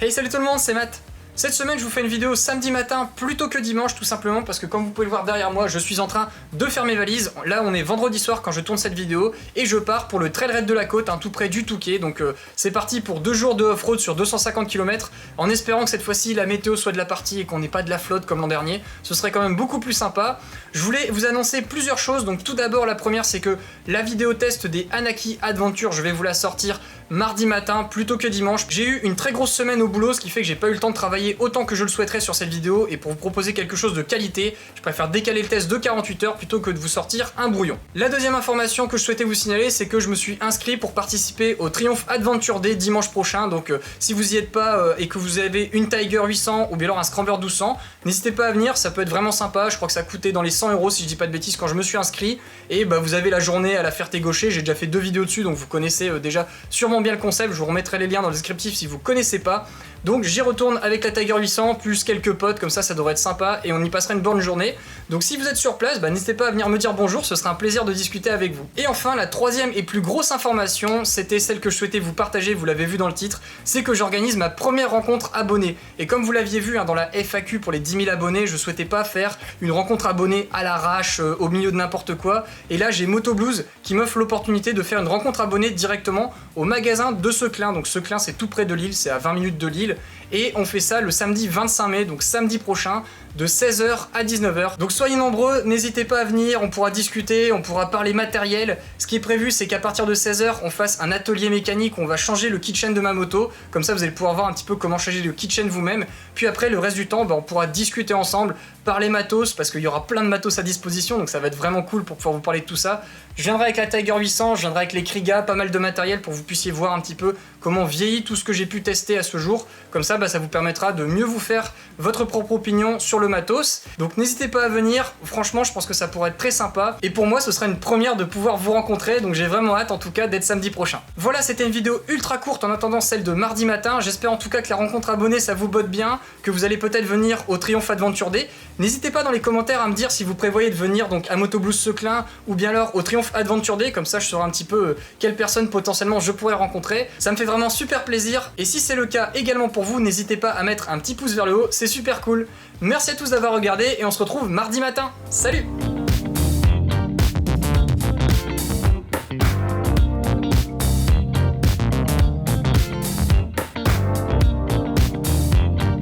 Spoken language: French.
Hey, salut tout le monde, c'est Matt. Cette semaine je vous fais une vidéo samedi matin plutôt que dimanche, tout simplement parce que comme vous pouvez le voir derrière moi, je suis en train de faire mes valises. Là on est vendredi soir quand je tourne cette vidéo et je pars pour le Trail Raid de la Côte, tout près du Touquet. Donc c'est parti pour 2 jours de off-road sur 250 km en espérant que cette fois-ci la météo soit de la partie et qu'on n'ait pas de la flotte comme l'an dernier. Ce serait quand même beaucoup plus sympa. Je voulais vous annoncer plusieurs choses. Donc tout d'abord, la première, c'est que la vidéo test des Anaki Adventure, je vais vous la sortir mardi matin plutôt que dimanche. J'ai eu une très grosse semaine au boulot, ce qui fait que j'ai pas eu le temps de travailler autant que je le souhaiterais sur cette vidéo, et pour vous proposer quelque chose de qualité, je préfère décaler le test de 48 heures plutôt que de vous sortir un brouillon. La deuxième information que je souhaitais vous signaler, c'est que je me suis inscrit pour participer au Triumph Adventure Day dimanche prochain. Donc si vous y êtes pas et que vous avez une Tiger 800 ou bien alors un Scrambler 1200, n'hésitez pas à venir, ça peut être vraiment sympa. Je crois que ça coûtait dans les 100 € si je dis pas de bêtises quand je me suis inscrit, et vous avez la journée à la Ferté-Gaucher. J'ai déjà fait 2 vidéos dessus, donc vous connaissez déjà sûrement bien le concept. Je vous remettrai les liens dans le descriptif si vous connaissez pas. Donc j'y retourne avec la Tiger 800 plus quelques potes, comme ça devrait être sympa et on y passera une bonne journée. Donc si vous êtes sur place, n'hésitez pas à venir me dire bonjour, ce sera un plaisir de discuter avec vous. Et enfin, la troisième et plus grosse information, c'était celle que je souhaitais vous partager, vous l'avez vu dans le titre, c'est que j'organise ma première rencontre abonnée. Et comme vous l'aviez vu dans la FAQ pour les 10 000 abonnés, je souhaitais pas faire une rencontre abonnée à l'arrache, au milieu de n'importe quoi. Et là j'ai Motoblues qui m'offre l'opportunité de faire une rencontre abonnée directement au magasin de Seclin. Donc Seclin, c'est tout près de Lille, c'est à 20 minutes de Lille. Et on fait ça le samedi 25 mai, donc samedi prochain, de 16 h à 19 h. Donc soyez nombreux, n'hésitez pas à venir, on pourra discuter, on pourra parler matériel. Ce qui est prévu, c'est qu'à partir de 16 h, on fasse un atelier mécanique où on va changer le kitchen de ma moto. Comme ça, vous allez pouvoir voir un petit peu comment changer le kitchen vous-même. Puis après, le reste du temps, on pourra discuter ensemble, parler matos, parce qu'il y aura plein de matos à disposition, donc ça va être vraiment cool pour pouvoir vous parler de tout ça. Je viendrai avec la Tiger 800, je viendrai avec les Kriga, pas mal de matériel pour que vous puissiez voir un petit peu comment vieillit tout ce que j'ai pu tester à ce jour. Comme ça, ça vous permettra de mieux vous faire votre propre opinion sur le matos. Donc n'hésitez pas à venir, franchement je pense que ça pourrait être très sympa. Et pour moi ce sera une première de pouvoir vous rencontrer, donc j'ai vraiment hâte en tout cas d'être samedi prochain. Voilà, c'était une vidéo ultra courte en attendant celle de mardi matin. J'espère en tout cas que la rencontre abonnée ça vous botte bien, que vous allez peut-être venir au Triumph Adventure Day. N'hésitez pas dans les commentaires à me dire si vous prévoyez de venir donc à Motoblues Seclin ou bien alors au Triumph Adventure Day, comme ça je saurai un petit peu quelle personne potentiellement je pourrais rencontrer. Ça me fait vraiment super plaisir, et si c'est le cas également pour vous, n'hésitez pas à mettre un petit pouce vers le haut, c'est super cool. Merci à tous d'avoir regardé et on se retrouve mardi matin. Salut!